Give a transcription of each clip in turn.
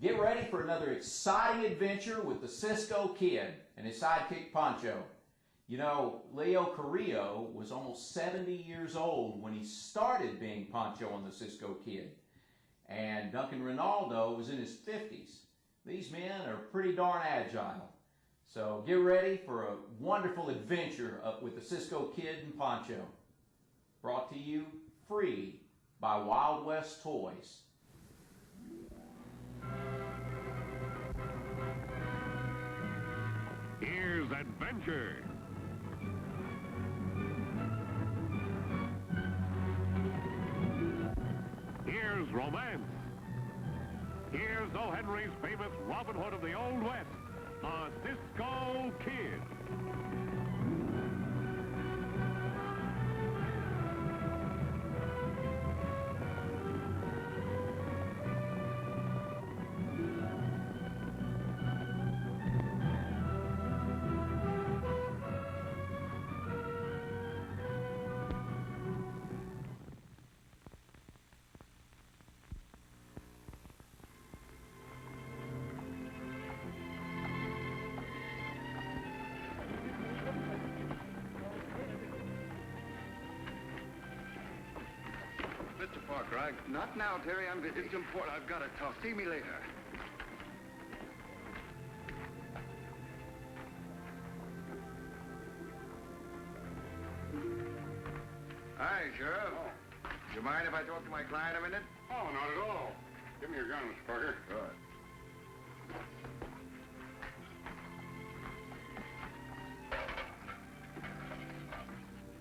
Get ready for another exciting adventure with the Cisco Kid and his sidekick Pancho. You know, Leo Carrillo was almost 70 years old when he started being Pancho on the Cisco Kid. And Duncan Ronaldo was in his 50s. These men are pretty darn agile. So get ready for a wonderful adventure with the Cisco Kid and Pancho. Brought to you free by Wild West Toys. Here's adventure. Here's romance. Here's O. Henry's famous Robin Hood of the Old West, the Cisco Kid. Mr. Parker, Not now, Terry. I'm busy. It's important. I've got to talk. See me later. Hi, Sheriff. Oh. Do you mind if I talk to my client a minute? Oh, not at all. Give me your gun, Mr. Parker. Good.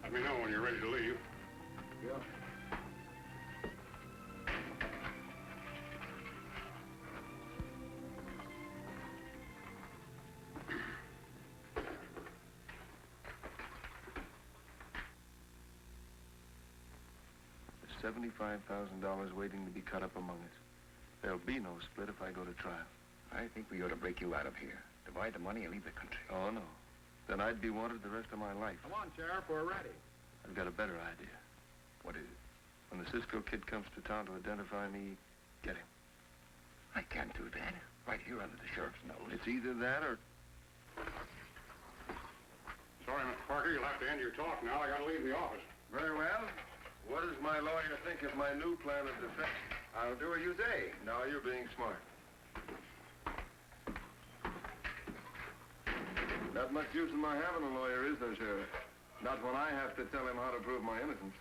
Let me know when you're ready to leave. Yeah. $75,000 waiting to be cut up among us. There'll be no split if I go to trial. I think we ought to break you out of here. Divide the money and leave the country. Oh, no. Then I'd be wanted the rest of my life. Come on, Sheriff, we're ready. I've got a better idea. What is it? When the Cisco Kid comes to town to identify me, get him. I can't do that. Right here under the sheriff's nose. It's either that or... Sorry, Mr. Parker, you'll have to end your talk now. I gotta leave the office. Very well. What does my lawyer think of my new plan of defense? I'll do as you say. Now you're being smart. Not much use in my having a lawyer, is there, Sheriff? Not when I have to tell him how to prove my innocence.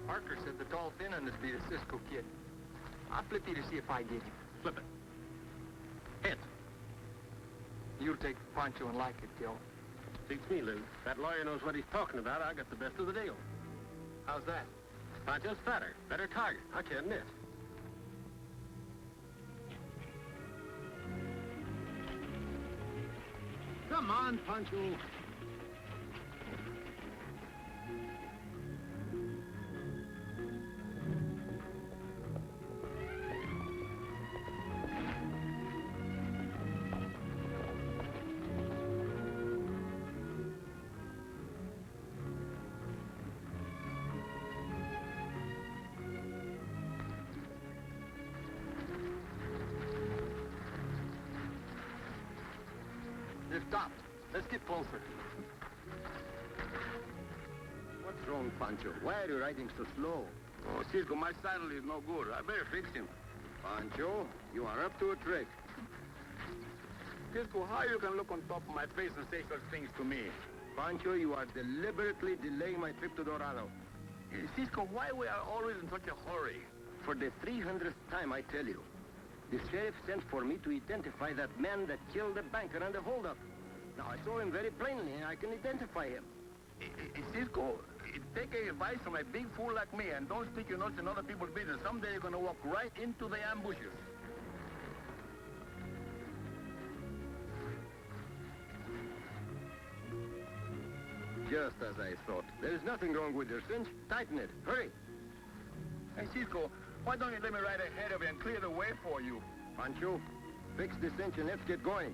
Parker said the tall thin one would be the Cisco Kid. I'll flip you to see if I get you. Flip it. Hit. You'll take Pancho and like it, Joe. Beats me, Lou. That lawyer knows what he's talking about. I got the best of the deal. How's that? Pancho's fatter. Better target. I can't miss. Come on, Pancho. They've stopped. Let's get closer. What's wrong, Pancho? Why are you riding so slow? Oh, Cisco, my saddle is no good. I better fix him. Pancho, you are up to a trick. Cisco, how you can look on top of my face and say such things to me? Pancho, you are deliberately delaying my trip to Dorado. Cisco, why we are always in such a hurry? For the 300th time, I tell you. The sheriff sent for me to identify that man that killed the banker on the holdup. Now, I saw him very plainly, and I can identify him. Cisco, take advice from a big fool like me and don't stick your nose in other people's business. Someday you're going to walk right into the ambushes. Just as I thought. There's nothing wrong with your cinch. Tighten it. Hurry. Hey, Cisco, why don't you let me ride ahead of you and clear the way for you? Pancho, fix the cinch and let's get going.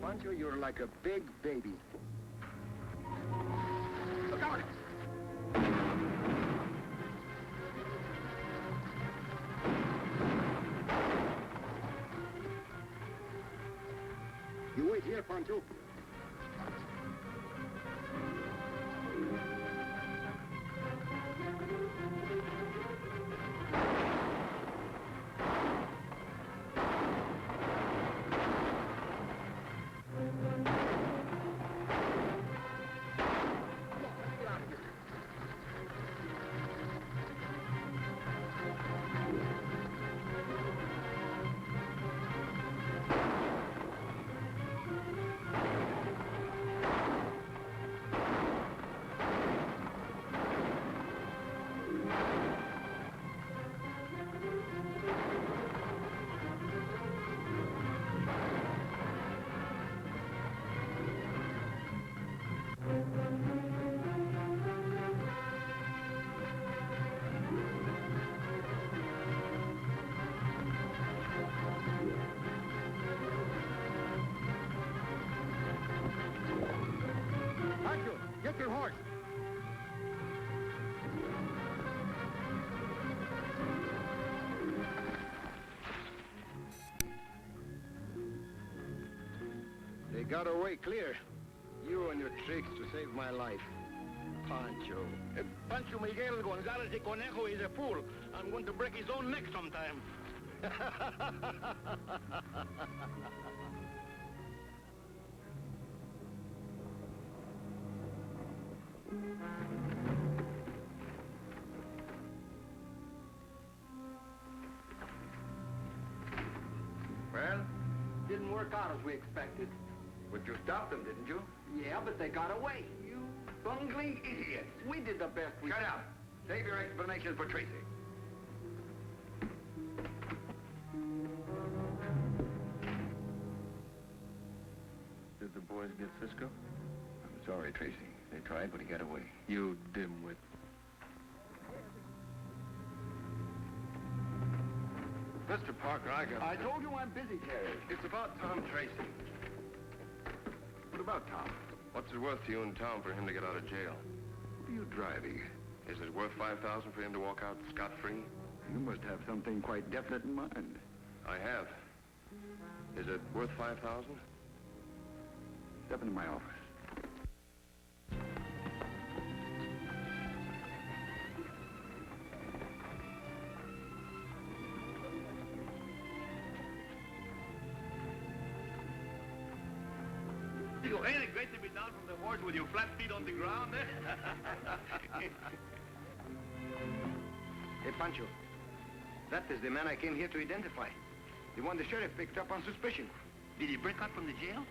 Pancho, you're like a big baby. Look out! You wait here, Pancho. Pancho, get your horse. They got away clear. You and your tricks to save my life. Pancho. Pancho Miguel Gonzalez de Conejo is a fool. I'm going to break his own neck sometime. Well, Didn't work out as we expected. but you stopped them, didn't you? Yeah, but they got away. You bungling idiot. We did the best we Shut up. Save your explanations for Tracy. Did the boys get Cisco? I'm sorry, Tracy. They tried, but he got away. You dimwit. Mr. Parker, I told you I'm busy, Terry. It's about Tom Tracy. What about Tom? What's it worth to you and Tom for him to get out of jail? What are you driving? Is it worth $5,000 for him to walk out scot-free? You must have something quite definite in mind. I have. Is it worth $5,000? Step into my office. Cisco, ain't it great to be down from the horse with your flat feet on the ground? Hey, Pancho. That is the man I came here to identify. The one the sheriff picked up on suspicion. Did he break out from the jail?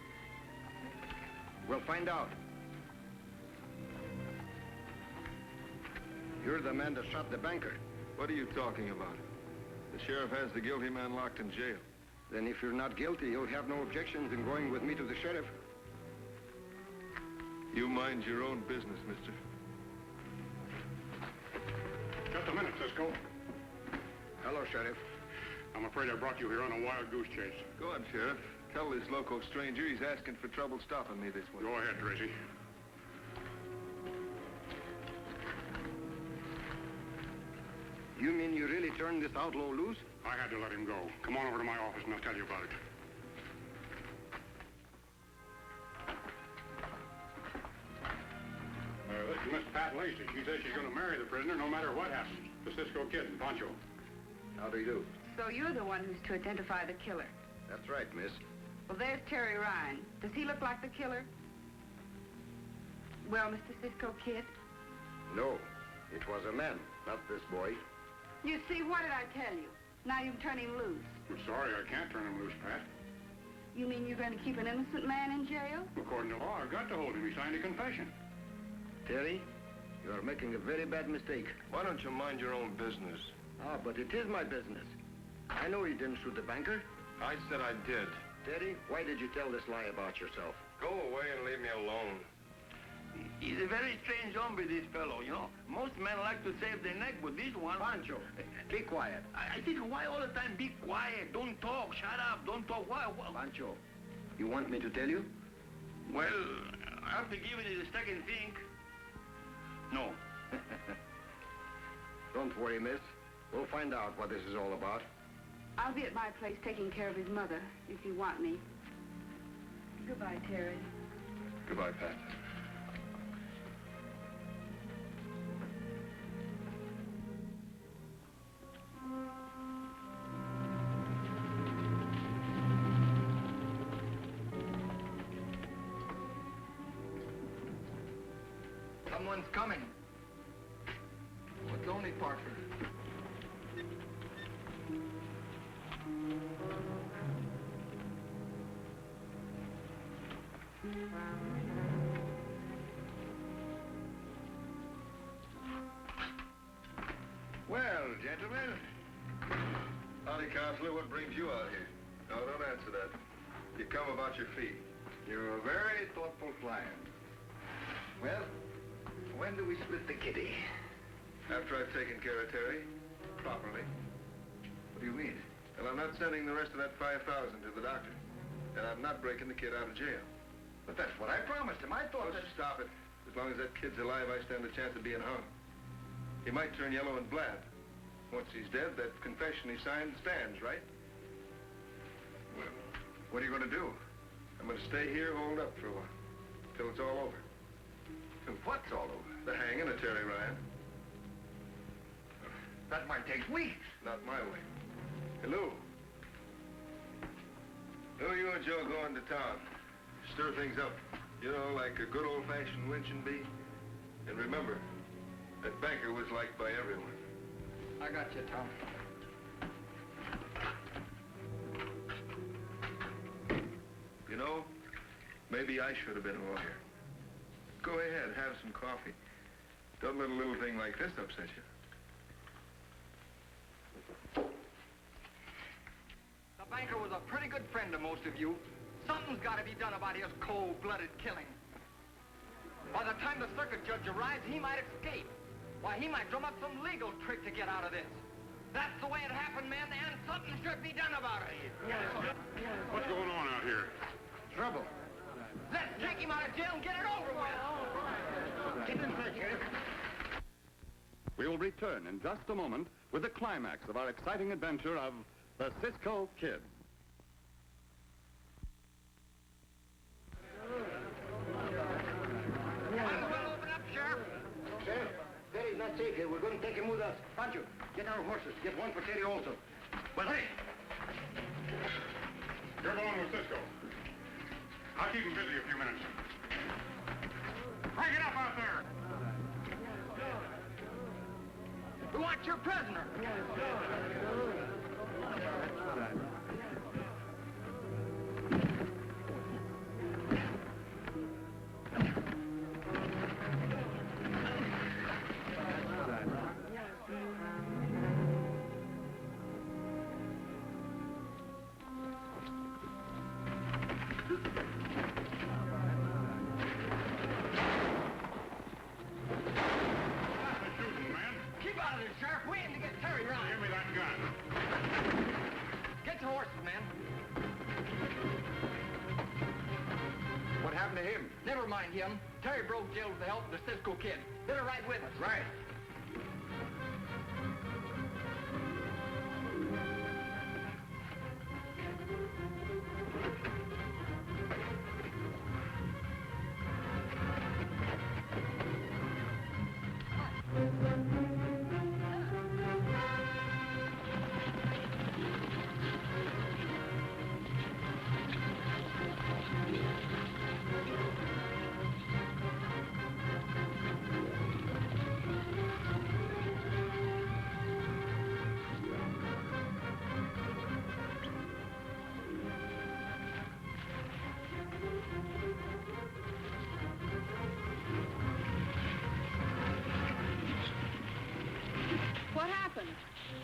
We'll find out. You're the man that shot the banker. What are you talking about? The sheriff has the guilty man locked in jail. Then if you're not guilty, you'll have no objections in going with me to the sheriff. You mind your own business, mister. Just a minute, Cisco. Hello, Sheriff. I'm afraid I brought you here on a wild goose chase. Go on, Sheriff. Tell this local stranger he's asking for trouble stopping me this way. Go ahead, Tracy. You mean you really turned this outlaw loose? I had to let him go. Come on over to my office and I'll tell you about it. This is Miss Pat Lacey. She says she's going to marry the prisoner no matter what happens. The Cisco Kid and Pancho. How do you do? So you're the one who's to identify the killer. That's right, miss. Well, there's Terry Ryan. Does he look like the killer? Well, Mr. Cisco Kid? No, it was a man, not this boy. You see, what did I tell you? Now you can turn him loose. I'm sorry, I can't turn him loose, Pat. You mean you're going to keep an innocent man in jail? According to law, I've got to hold him. He signed a confession. Terry, you are making a very bad mistake. Why don't you mind your own business? Ah, but it is my business. I know you didn't shoot the banker. I said I did. Terry, why did you tell this lie about yourself? Go away and leave me alone. He's a very strange hombre, this fellow, you know. Most men like to save their neck, but this one... Pancho, be quiet. I think, why all the time be quiet? Don't talk, shut up, don't talk. Why? Pancho, you want me to tell you? Well, after giving it a second think, no. Don't worry, miss. We'll find out what this is all about. I'll be at my place taking care of his mother, if you want me. Goodbye, Terry. Goodbye, Pat. Someone's coming. What's only Parker? Well, gentlemen. Howdy, Counselor. What brings you out here? No, don't answer that. You come about your fee. You're a very thoughtful client. Well, when do we split the kitty? After I've taken care of Terry, properly. What do you mean? Well, I'm not sending the rest of that $5,000 to the doctor. And I'm not breaking the kid out of jail. But that's what I promised him. I thought Oh, stop it. As long as that kid's alive, I stand a chance of being hung. He might turn yellow and blab. Once he's dead, that confession he signed stands, right? Well, what are you going to do? I'm going to stay here, holed up for a while, till it's all over. Till what's all over? The hanging of Terry Ryan. That might take weeks. Not my way. Hey, Lou. Lou, you and Joe go into town. Stir things up. You know, like a good old-fashioned lynch and bee. And remember, that banker was liked by everyone. I got you, Tom. You know, maybe I should have been a lawyer. Go ahead, have some coffee. Don't let a little thing like this upset you. The banker was a pretty good friend to most of you. Something's got to be done about his cold-blooded killing. By the time the circuit judge arrives, he might escape. Why, he might drum up some legal trick to get out of this. That's the way it happened, men, and something should be done about it. What's going on out here? Trouble. Let's take him out of jail and get it over with. Get inside, Sheriff. We will return in just a moment with the climax of our exciting adventure of the Cisco Kid. Open up, Sheriff. Sheriff, Terry's not safe here. We're going to take him with us. Pancho, get our horses. Get one for Terry also. Well, hey! You're going with Cisco. I'll keep him busy a few minutes. Break it up out there! We want your prisoner. Never mind him. Terry broke jail with the help of the Cisco Kid. Better ride with us. Right.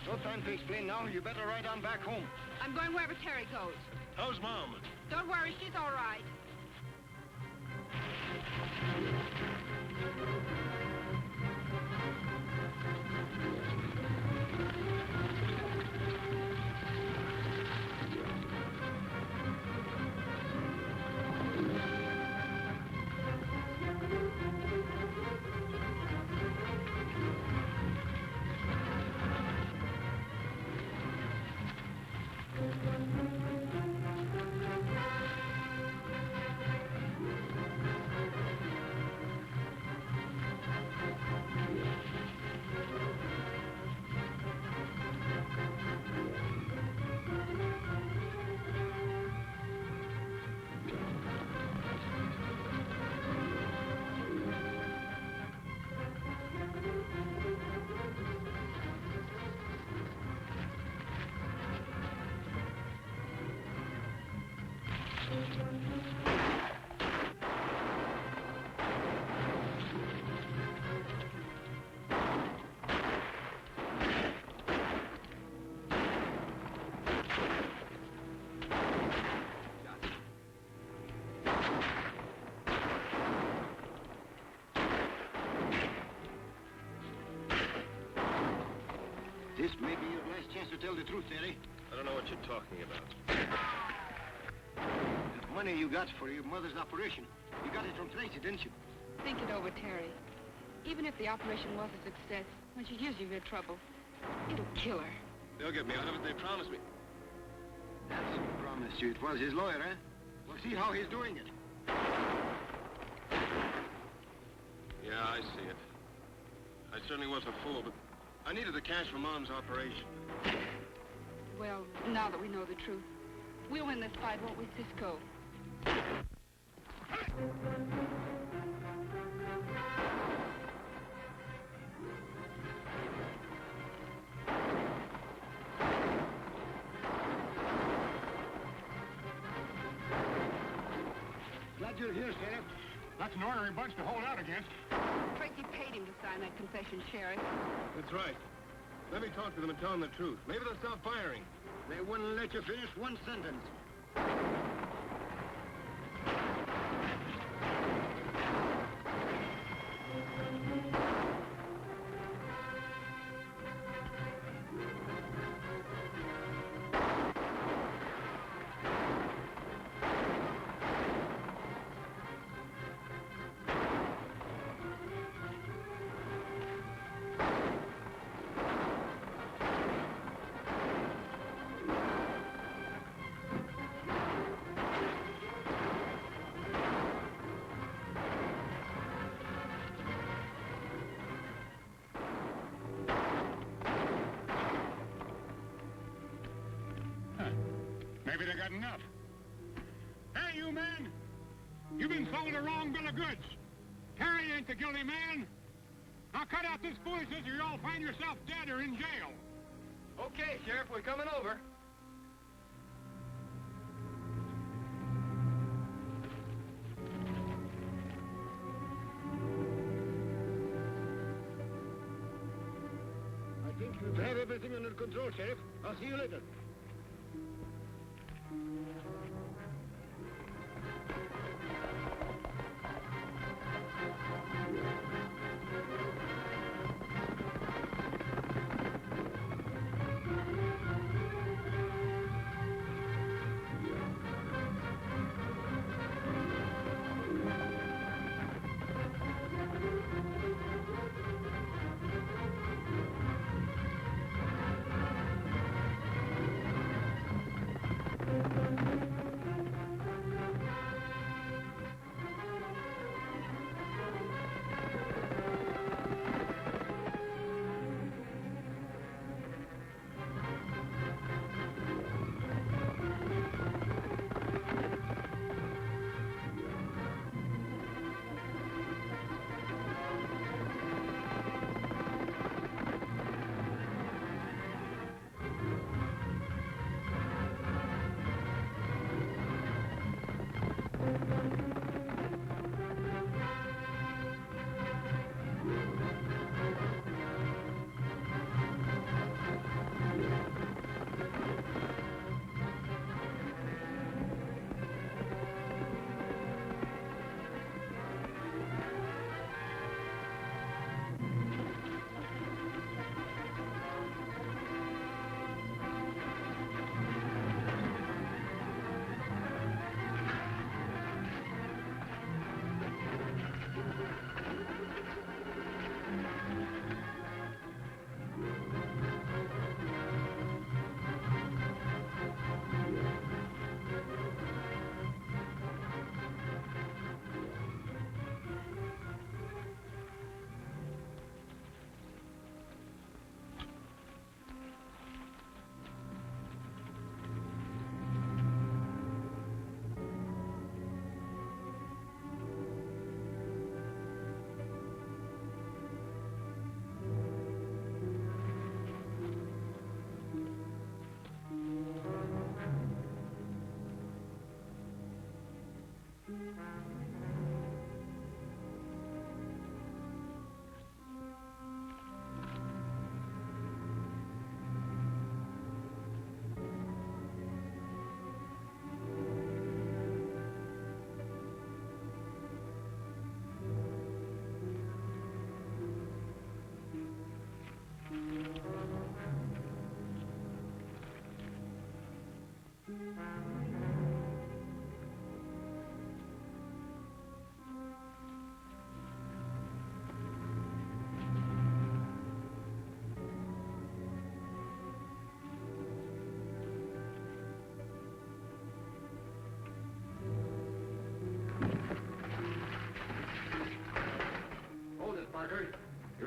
No time to explain now. You better ride on back home. I'm going wherever Terry goes. How's Mom? Don't worry, she's all right. This may be your last chance to tell the truth, Terry. I don't know what you're talking about. That money you got for your mother's operation, you got it from Tracy, didn't you? Think it over, Terry. Even if the operation was a success, when she hears you've had trouble, it'll kill her. They'll get me out of it, they promised me. That's who promised you. It was his lawyer, eh? Well, see how he's doing it. Yeah, I see it. I certainly was a fool, but I needed the cash for Mom's operation. Well, now that we know the truth, we'll win this fight, won't we, Cisco? Glad you're here, Sheriff. That's an ornery bunch to hold out against. Tracy paid him to sign that confession, Sheriff. That's right. Let me talk to them and tell them the truth. Maybe they'll stop firing. They wouldn't let you finish one sentence. Maybe they got enough. Hey, you men! You've been sold a wrong bill of goods. Terry ain't the guilty man. Now cut out this foolishness or you'll find yourself dead or in jail. Okay, Sheriff, we're coming over. I think you have everything under control, Sheriff. I'll see you later.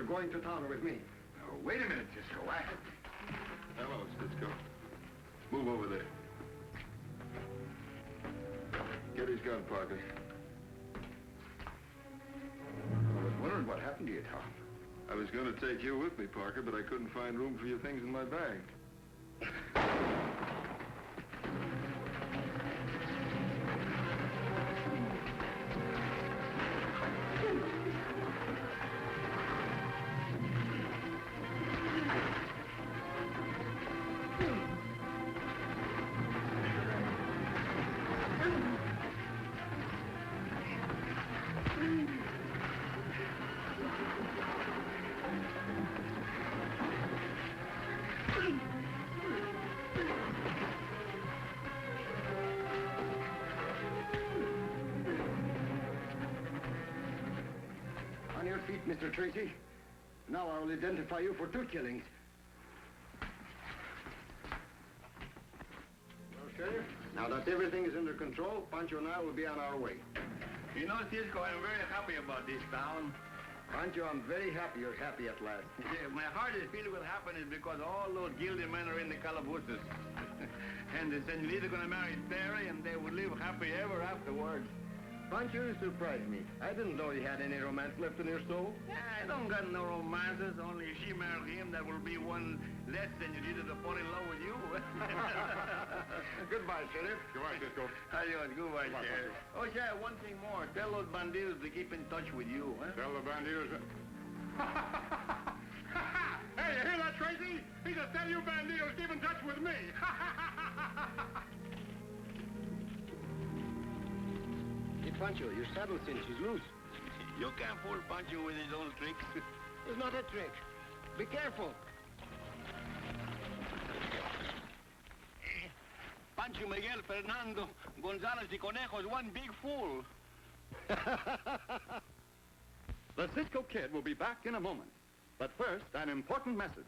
You're going to town with me. Oh, wait a minute, Cisco. Hello, Cisco. Move over there. Get his gun, Parker. I was wondering what happened to you, Tom. I was going to take you with me, Parker, but I couldn't find room for your things in my bag. On your feet, Mr. Tracy. Now I will identify you for 2 killings. Well, Sheriff, now that everything is under control, Pancho and I will be on our way. You know, Cisco, I'm very happy about this town. Pancho, I'm very happy you're happy at last. Yeah, my heart is filled with happiness because all those guilty men are in the calabooses. And the senorita's gonna marry Terry, and they will live happy ever afterwards. Pancho, you surprised me. I didn't know you had any romance left in your soul. Yeah, I don't got no romances, only if she marries him, that will be one less senorita to fall in love with you. Goodbye, Sheriff. Goodbye, Cisco. Adios, goodbye, Sheriff. Oh, Sheriff, one thing more. Tell those bandidos to keep in touch with you, huh? Tell the bandidos... Hey, you hear that, Tracy? He said, tell you banditos, keep in touch with me. Hey, Pancho, your saddle cinch is loose. You can't fool Pancho with his own tricks. It's not a trick. Be careful. Pancho, Miguel, Fernando, Gonzales y Conejo is one big fool. The Cisco Kid will be back in a moment. But first, an important message.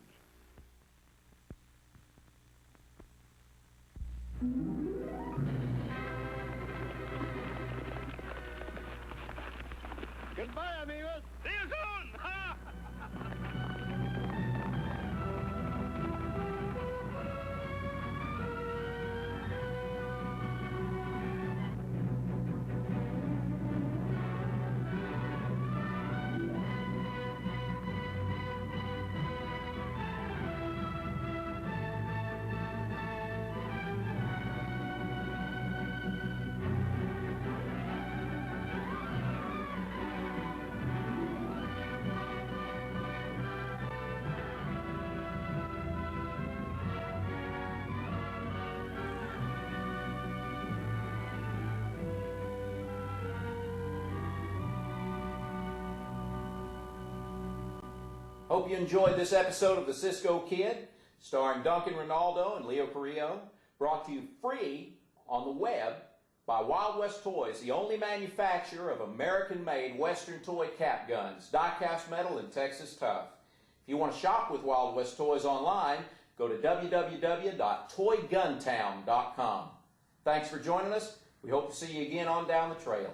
Goodbye, amigos. See you soon! Hope you enjoyed this episode of The Cisco Kid, starring Duncan Ronaldo and Leo Carrillo, brought to you free on the web by Wild West Toys, the only manufacturer of American-made Western toy cap guns, die-cast metal and Texas tough. If you want to shop with Wild West Toys online, go to www.toyguntown.com. Thanks for joining us. We hope to see you again on down the trail.